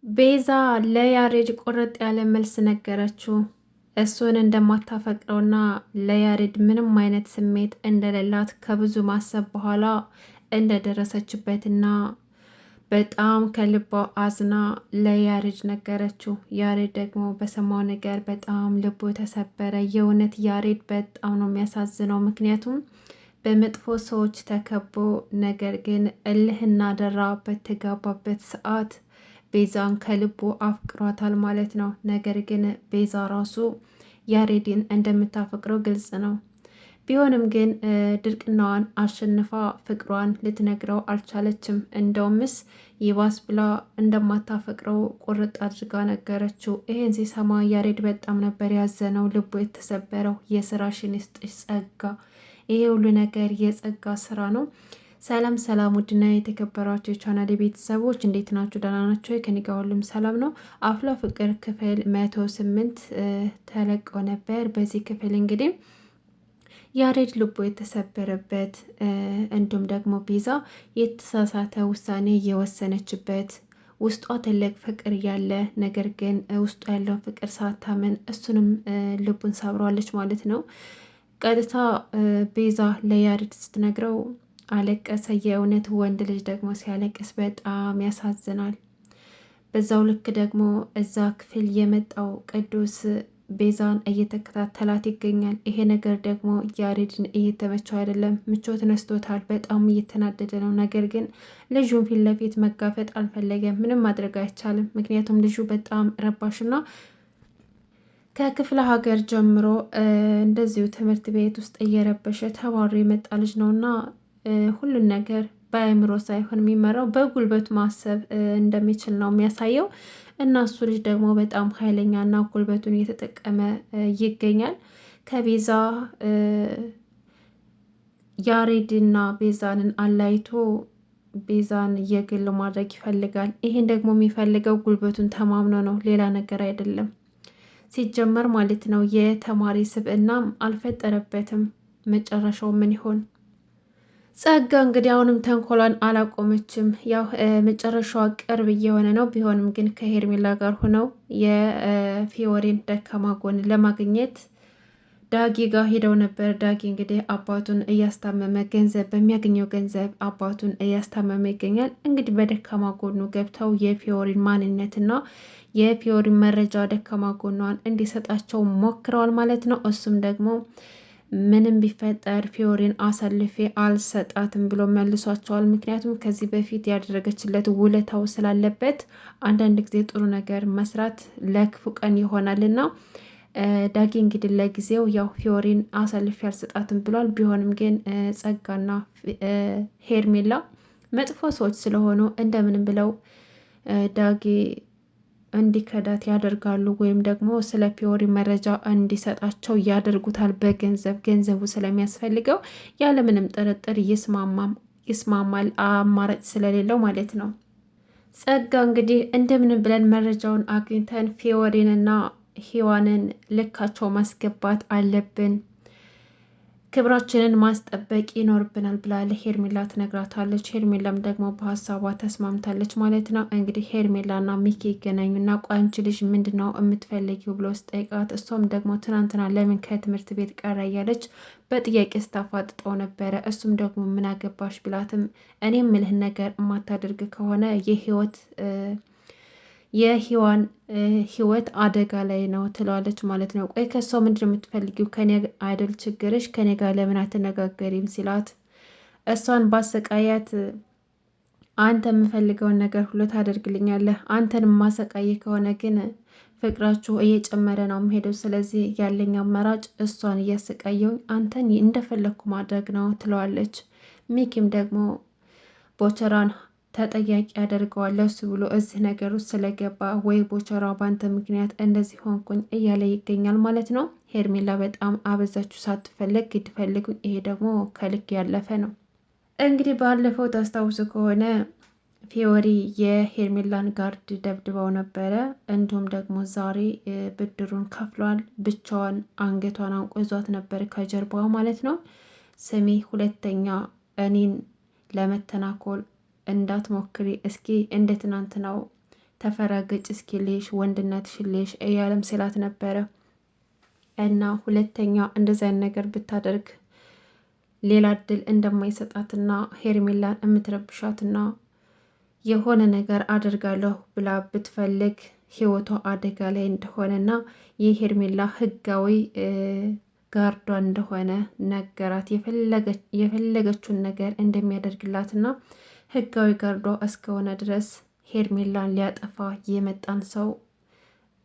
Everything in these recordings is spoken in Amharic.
ቤዛ ለያሬድ ቁርጥ ያለ መልስ ነገረችው። እሱን እንደማታፈቅረውና ለያሬድ ምንም አይነት ስሜት እንደሌላት ከብዙ ማሰብ በኋላ እንደደረሰችበትና በጣም ከልቧ አዝና ለያሬድ ነገረችው። ያሬድ ደግሞ በሰማው ነገር በጣም ልቡ ተሰበረ። የእውነት ያሬድ በጣም ነው የሚያሳዝነው። ምክንያቱም በመጥፎ ሰዎች ተከቦ ነገር ግን እልህና ደራ በተጋባበት ሰዓት ቤዛን ከልቡ አፍቅሯታል ማለት ነው። ነገር ግን ቤዛ ራሱ ያሬድን እንደምታፈቅረው ግልጽ ነው። ቢሆንም ግን ድርቅናዋን አሸንፋ ፍቅሯን ልትነግረው አልቻለችም። እንደውምስ ይባስ ብላ እንደማታፈቅረው ቁርጥ አድርጋ ነገረችው። ይህን ሲሰማ ያሬድ በጣም ነበር ያዘነው፣ ልቡ የተሰበረው። የስራሽን ይስጥሽ ጸጋ፣ ይሄ ሁሉ ነገር የጸጋ ስራ ነው። ሰላም ሰላም፣ ውድና የተከበራችሁ የቻናሌ ቤተሰቦች እንዴት ናችሁ? ደህና ናቸው? ከኔ ጋር ሁሉም ሰላም ነው። አፍላ ፍቅር ክፍል 108 ተለቆ ነበር። በዚህ ክፍል እንግዲህ ያሬድ ልቦ የተሰበረበት እንዲሁም ደግሞ ቤዛ የተሳሳተ ውሳኔ የወሰነችበት ውስጧ ትልቅ ፍቅር ያለ ነገር ግን ውስጡ ያለው ፍቅር ሳታምን እሱንም ልቡን ሰብሯለች ማለት ነው። ቀጥታ ቤዛ ለያሬድ ስትነግረው አለቀሰ። የእውነት ወንድ ልጅ ደግሞ ሲያለቅስ በጣም ያሳዝናል። በዛው ልክ ደግሞ እዛ ክፍል የመጣው ቅዱስ ቤዛን እየተከታተላት ይገኛል። ይሄ ነገር ደግሞ ያሬድን እየተመቸው አይደለም፣ ምቾት ነስቶታል። በጣም እየተናደደ ነው። ነገር ግን ልጁን ፊት ለፊት መጋፈጥ አልፈለገም። ምንም ማድረግ አይቻልም። ምክንያቱም ልጁ በጣም ረባሽና ከክፍለ ሀገር ጀምሮ እንደዚሁ ትምህርት ቤት ውስጥ እየረበሸ ተባሮ የመጣ ልጅ ነውና ሁሉን ነገር በአእምሮ ሳይሆን የሚመራው በጉልበቱ ማሰብ እንደሚችል ነው የሚያሳየው። እና እሱ ልጅ ደግሞ በጣም ኃይለኛ እና ጉልበቱን እየተጠቀመ ይገኛል። ከቤዛ ያሬድና ቤዛንን አላይቶ ቤዛን የግል ማድረግ ይፈልጋል። ይሄን ደግሞ የሚፈልገው ጉልበቱን ተማምኖ ነው፣ ሌላ ነገር አይደለም። ሲጀመር ማለት ነው የተማሪ ስብዕናም አልፈጠረበትም። መጨረሻው ምን ይሆን? ጸጋ እንግዲህ አሁንም ተንኮሏን አላቆመችም። ያው መጨረሻዋ ቅርብ እየሆነ ነው። ቢሆንም ግን ከሄርሜላ ጋር ሆነው የፊዮሬን ደካማ ጎን ለማግኘት ዳጊ ጋር ሄደው ነበር። ዳጊ እንግዲህ አባቱን እያስታመመ ገንዘብ በሚያገኘው ገንዘብ አባቱን እያስታመመ ይገኛል። እንግዲህ በደካማ ጎኑ ገብተው የፊዮሬን ማንነትና የፊዮሬን መረጃ ደካማ ጎኗን እንዲሰጣቸው ሞክረዋል ማለት ነው። እሱም ደግሞ ምንም ቢፈጠር ፊዮሬን አሳልፌ አልሰጣትም ብሎ መልሷቸዋል። ምክንያቱም ከዚህ በፊት ያደረገችለት ውለታው ስላለበት አንዳንድ ጊዜ ጥሩ ነገር መስራት ለክፉ ቀን ይሆናልና ዳጊ እንግዲህ ለጊዜው ያው ፊዮሬን አሳልፌ አልሰጣትም ብሏል። ቢሆንም ግን ጸጋና ሄርሜላ መጥፎ ሰዎች ስለሆኑ እንደምንም ብለው ዳጊ እንዲከዳት ያደርጋሉ፣ ወይም ደግሞ ስለ ፊዮሪ መረጃ እንዲሰጣቸው ያደርጉታል። ገንዘቡ ስለሚያስፈልገው ያለምንም ጥርጥር ይስማማል፣ አማራጭ ስለሌለው ማለት ነው። ጸጋ እንግዲህ እንደምንም ብለን መረጃውን አግኝተን ፊዮሪንና ሂዋንን ልካቸው ማስገባት አለብን፣ ክብራችንን ማስጠበቅ ይኖርብናል ብላ ለሄርሜላ ትነግራታለች። ሄርሜላም ደግሞ በሀሳቧ ተስማምታለች ማለት ነው። እንግዲህ ሄርሜላና ሚኪ ይገናኙና ቆይ አንቺ ልጅ ምንድን ነው የምትፈልጊው ብሎ ስጠይቃት እሷም ደግሞ ትናንትና ለምን ከትምህርት ቤት ቀረ እያለች በጥያቄ ስታፋጥጠው ነበረ። እሱም ደግሞ ምን አገባሽ ቢላትም እኔ የምልህን ነገር የማታደርግ ከሆነ የሂዋን ህይወት አደጋ ላይ ነው ትለዋለች ማለት ነው። ቆይ ከሷ ምንድን ነው የምትፈልጊው? ከኔ አይደል ችግርሽ? ከኔ ጋር ለምን አትነጋገሪም ሲላት እሷን ባሰቃያት አንተ የምፈልገውን ነገር ሁሉ ታደርግልኛለህ። አንተን ማሰቃይ ከሆነ ግን ፍቅራችሁ እየጨመረ ነው የምሄደው። ስለዚህ ያለኝ አማራጭ እሷን እያሰቃየው አንተን እንደፈለግኩ ማድረግ ነው ትለዋለች። ሚኪም ደግሞ ቦቸራን ተጠያቂ ያደርገዋለሁ እሱ ብሎ እዚህ ነገር ውስጥ ስለገባ ወይ ቦቸራ ባንተ ምክንያት እንደዚህ ሆንኩኝ እያለ ይገኛል ማለት ነው። ሄርሜላ በጣም አበዛችሁ፣ ሳትፈለግ ግድ ፈልጉኝ። ይሄ ደግሞ ከልክ ያለፈ ነው። እንግዲህ ባለፈው ታስታውሱ ከሆነ ፊዮሪ የሄርሜላን ጋርድ ደብድበው ነበረ። እንዲሁም ደግሞ ዛሬ ብድሩን ከፍሏል። ብቻዋን አንገቷን አንቆ ይዟት ነበር ከጀርባዋ ማለት ነው። ስሚ፣ ሁለተኛ እኔን ለመተናኮል እንዳትሞክሪ፣ እስኪ እንደ ትናንት ነው ተፈራገጭ እስኪልሽ ወንድነትሽልሽ እያለም ሲላት ነበረ። እና ሁለተኛ እንደዚህ አይነት ነገር ብታደርግ ሌላ እድል እንደማይሰጣትና ሄርሜላን የምትረብሻትና የሆነ ነገር አደርጋለሁ ብላ ብትፈልግ ህይወቷ አደጋ ላይ እንደሆነና የሄርሜላ ህጋዊ ጋርዷ እንደሆነ ነገራት። የፈለገችውን ነገር እንደሚያደርግላትና ህጋዊ ጋርዷ እስከሆነ ድረስ ሄርሜላን ሊያጠፋ የመጣን ሰው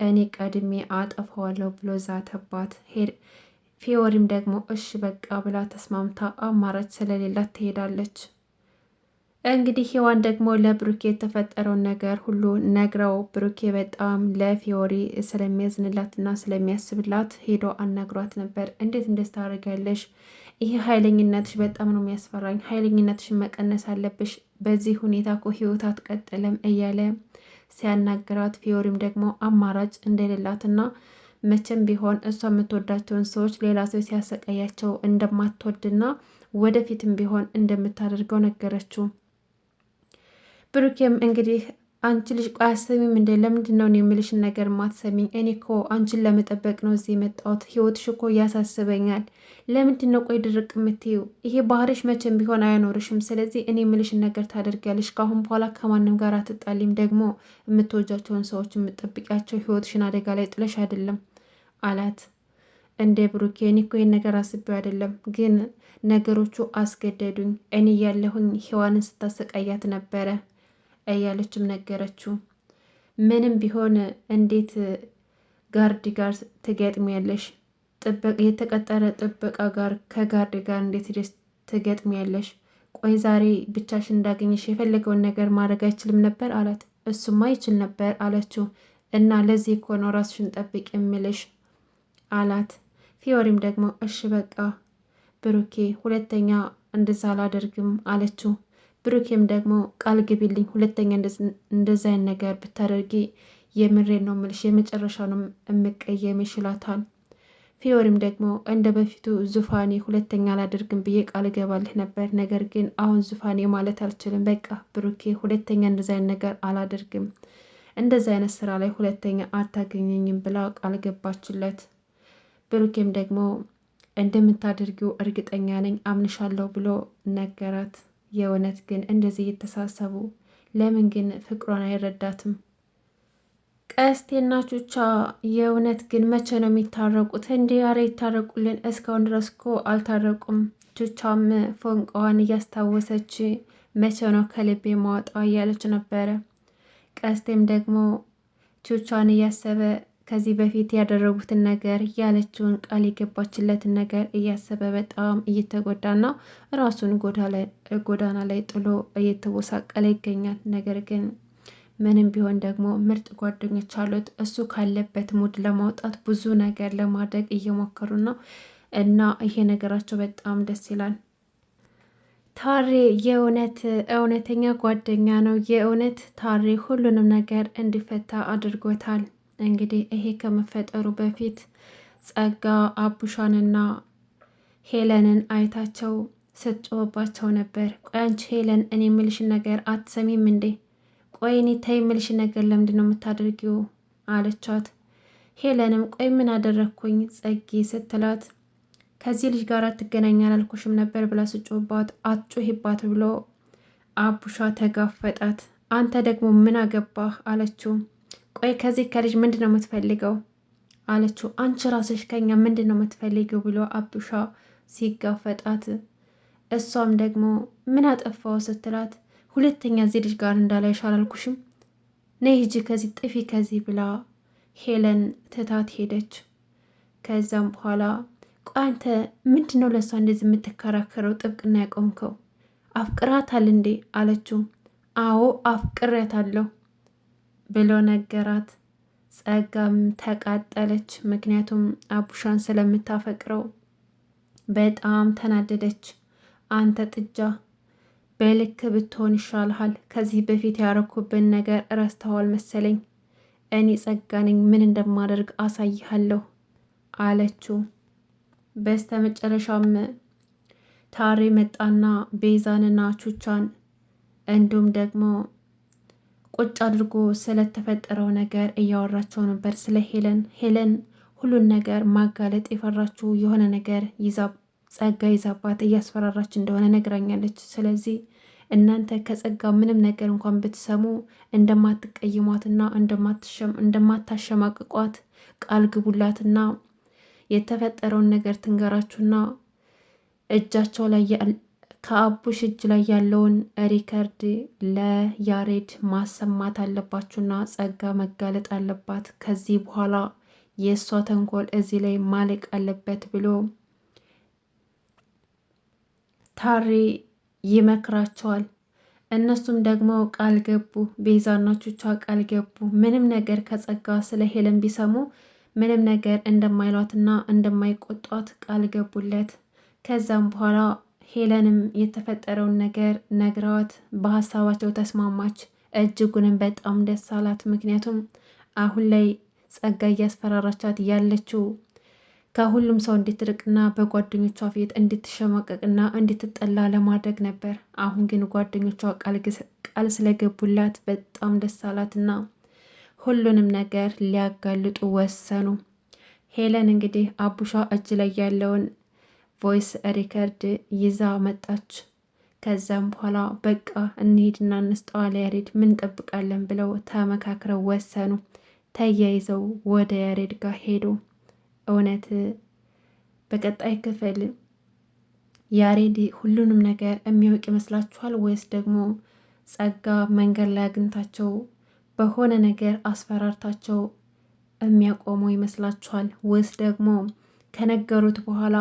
እኔ ቀድሜ አጠፋዋለሁ ብሎ ዛተባት። ፊዮሪም ደግሞ እሺ በቃ ብላ ተስማምታ አማራጭ ስለሌላት ትሄዳለች። እንግዲህ ሔዋን ደግሞ ለብሩኬ የተፈጠረውን ነገር ሁሉ ነግረው ብሩኬ በጣም ለፊዮሪ ስለሚያዝንላትና ስለሚያስብላት ሄዶ አናግሯት ነበር። እንዴት እንደዚህ ታደርጊያለሽ? ይሄ ኃይለኝነትሽ በጣም ነው የሚያስፈራኝ። ኃይለኝነትሽን መቀነስ አለብሽ። በዚህ ሁኔታ እኮ ህይወት አትቀጥልም እያለ ሲያናግራት፣ ፊዮሪም ደግሞ አማራጭ እንደሌላትና መቼም ቢሆን እሷ የምትወዳቸውን ሰዎች ሌላ ሰው ሲያሰቃያቸው እንደማትወድና ወደፊትም ቢሆን እንደምታደርገው ነገረችው። ብሩኬም እንግዲህ አንቺ ልጅ ቆይ አሰሚም እንዴ? ለምንድን ነው የምልሽን ነገር ማትሰሚኝ? እኔ እኮ አንቺን ለመጠበቅ ነው እዚህ የመጣሁት። ህይወትሽ እኮ ያሳስበኛል። ለምንድን ነው ቆይ ድርቅ የምትይው? ይሄ ባህርሽ መቼም ቢሆን አያኖርሽም። ስለዚህ እኔ የምልሽን ነገር ታደርጊያለሽ። ከአሁን በኋላ ከማንም ጋር አትጣሊም። ደግሞ የምትወጃቸውን ሰዎች የምትጠብቂያቸው ህይወትሽን አደጋ ላይ ጥለሽ አይደለም አላት። እንዴ ብሩኬ፣ እኔ እኮ ይህን ነገር አስቤው አይደለም፣ ግን ነገሮቹ አስገደዱኝ። እኔ ያለሁኝ ሔዋንን ስታሰቃያት ነበረ እያለችም ነገረችው። ምንም ቢሆን እንዴት ጋርድ ጋር ትገጥሚያለሽ? የተቀጠረ ጥበቃ ጋር ከጋርድ ጋር እንዴት ደስ ትገጥሚያለሽ? ቆይ ዛሬ ብቻሽን እንዳገኘሽ የፈለገውን ነገር ማድረግ አይችልም ነበር አላት። እሱማ ይችል ነበር አለችው። እና ለዚህ እኮ ነው ራስሽን ጠብቅ የምልሽ አላት። ፊዮሪም ደግሞ እሺ በቃ ብሩኬ ሁለተኛ እንደዛ አላደርግም አለችው። ብሩኬም ደግሞ ቃል ግቢልኝ ሁለተኛ እንደዛ አይነት ነገር ብታደርጊ የምሬን ነው ምልሽ የመጨረሻ ነው የምቀየም ይችላታል። ፊዮሪም ደግሞ እንደ በፊቱ ዙፋኔ ሁለተኛ አላደርግም ብዬ ቃል ገባልህ ነበር፣ ነገር ግን አሁን ዙፋኔ ማለት አልችልም። በቃ ብሩኬ ሁለተኛ እንደዛ አይነት ነገር አላደርግም፣ እንደዛ አይነት ስራ ላይ ሁለተኛ አታገኘኝም ብላ ቃል ገባችለት። ብሩኬም ደግሞ እንደምታደርጊው እርግጠኛ ነኝ አምንሻለሁ ብሎ ነገራት። የእውነት ግን እንደዚህ እየተሳሰቡ ለምን ግን ፍቅሯን አይረዳትም? ቀስቴና ቹቻ የእውነት ግን መቼ ነው የሚታረቁት? እንዲህ ያረ ይታረቁልን። እስካሁን ድረስ እኮ አልታረቁም። ቹቻም ፎንቃዋን እያስታወሰች መቼ ነው ከልቤ ማወጣው እያለች ነበረ። ቀስቴም ደግሞ ቹቻን እያሰበ ከዚህ በፊት ያደረጉትን ነገር ያለችውን ቃል የገባችለትን ነገር እያሰበ በጣም እየተጎዳና ራሱን ጎዳና ላይ ጥሎ እየተወሳቀለ ይገኛል። ነገር ግን ምንም ቢሆን ደግሞ ምርጥ ጓደኞች አሉት። እሱ ካለበት ሙድ ለማውጣት ብዙ ነገር ለማድረግ እየሞከሩ ነው እና ይሄ ነገራቸው በጣም ደስ ይላል። ታሬ እውነተኛ ጓደኛ ነው። የእውነት ታሬ ሁሉንም ነገር እንዲፈታ አድርጎታል። እንግዲህ ይሄ ከመፈጠሩ በፊት ጸጋ አቡሻንና ሄለንን አይታቸው ስትጮህባቸው ነበር። ቆይ አንቺ ሄለን እኔ የምልሽን ነገር አትሰሚም እንዴ? ቆይ እኔ ተይ የምልሽን ነገር ለምንድን ነው የምታደርጊው? አለቻት። ሄለንም ቆይ ምን አደረግኩኝ ጸጊ ስትላት ከዚህ ልጅ ጋር ትገናኝ አላልኩሽም ነበር ብላ ስጮህባት አትጮሂባት ብሎ አቡሻ ተጋፈጣት። አንተ ደግሞ ምን አገባህ አለችው። ቆይ ከዚህ ከልጅ ምንድን ነው የምትፈልገው አለችው። አንቺ ራስሽ ከኛ ምንድን ነው የምትፈልገው ብሎ አቡሻ ሲጋፈጣት፣ እሷም ደግሞ ምን አጠፋው ስትላት ሁለተኛ እዚህ ልጅ ጋር እንዳላይሽ አላልኩሽም? ነይ ሂጂ ከዚህ ጥፊ ከዚህ ብላ ሄለን ትታት ሄደች። ከዛም በኋላ ቆይ አንተ ምንድን ነው ለእሷ እንደዚህ የምትከራከረው ጥብቅና ያቆምከው? አፍቅራታል እንዴ አለችው። አዎ አፍቅሬያታለሁ ብሎ ነገራት። ጸጋም ተቃጠለች። ምክንያቱም አቡሻን ስለምታፈቅረው በጣም ተናደደች። አንተ ጥጃ በልክ ብትሆን ይሻልሃል። ከዚህ በፊት ያረኩብን ነገር እረስተዋል መሰለኝ። እኔ ጸጋ ነኝ፣ ምን እንደማደርግ አሳይሃለሁ አለችው። በስተ መጨረሻም ታሬ መጣና ቤዛንና ቹቻን እንዲሁም ደግሞ ቁጭ አድርጎ ስለተፈጠረው ነገር እያወራቸው ነበር። ስለ ሄለን ሁሉን ነገር ማጋለጥ የፈራችው የሆነ ነገር ጸጋ ይዛባት እያስፈራራች እንደሆነ ነግራኛለች። ስለዚህ እናንተ ከጸጋ ምንም ነገር እንኳን ብትሰሙ እንደማትቀይሟትና እንደማታሸማቅቋት ቃል ግቡላትና የተፈጠረውን ነገር ትንገራችሁና እጃቸው ላይ ከአቡሽ እጅ ላይ ያለውን ሪከርድ ለያሬድ ማሰማት አለባችሁና ጸጋ መጋለጥ አለባት። ከዚህ በኋላ የእሷ ተንኮል እዚህ ላይ ማለቅ አለበት ብሎ ታሬ ይመክራቸዋል። እነሱም ደግሞ ቃል ገቡ። ቤዛና ቹቻ ቃል ገቡ። ምንም ነገር ከጸጋ ስለ ሄለን ቢሰሙ ምንም ነገር እንደማይሏትና እንደማይቆጧት ቃል ገቡለት። ከዛም በኋላ ሄለንም የተፈጠረውን ነገር ነግረዋት በሀሳባቸው ተስማማች። እጅጉንም በጣም ደስ አላት። ምክንያቱም አሁን ላይ ጸጋ እያስፈራራቻት ያለችው ከሁሉም ሰው እንድትርቅና በጓደኞቿ ፊት እንድትሸማቀቅና እንድትጠላ ለማድረግ ነበር። አሁን ግን ጓደኞቿ ቃል ስለገቡላት በጣም ደስ አላትና ሁሉንም ነገር ሊያጋልጡ ወሰኑ። ሄለን እንግዲህ አቡሻ እጅ ላይ ያለውን ቮይስ ሪከርድ ይዛ መጣች። ከዛም በኋላ በቃ እንሂድና እንስጠዋ ለያሬድ ምን እንጠብቃለን ብለው ተመካክረው ወሰኑ። ተያይዘው ወደ ያሬድ ጋር ሄዱ። እውነት በቀጣይ ክፍል ያሬድ ሁሉንም ነገር የሚያውቅ ይመስላችኋል ወይስ ደግሞ ጸጋ መንገድ ላይ አግኝታቸው በሆነ ነገር አስፈራርታቸው የሚያቆሙ ይመስላችኋል ወይስ ደግሞ ከነገሩት በኋላ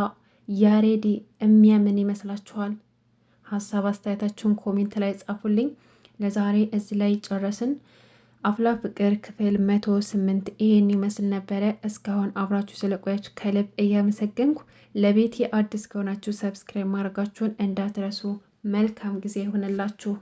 ያሬድ የሚያምን ይመስላችኋል? ሀሳብ አስተያየታችሁን ኮሜንት ላይ ጻፉልኝ። ለዛሬ እዚህ ላይ ጨረስን። አፍላ ፍቅር ክፍል 108 ይሄን ይመስል ነበረ። እስካሁን አብራችሁ ስለቆያችሁ ከልብ እያመሰገንኩ ለቤቴ አዲስ ከሆናችሁ ሰብስክራይብ ማድረጋችሁን እንዳትረሱ። መልካም ጊዜ ይሆንላችሁ።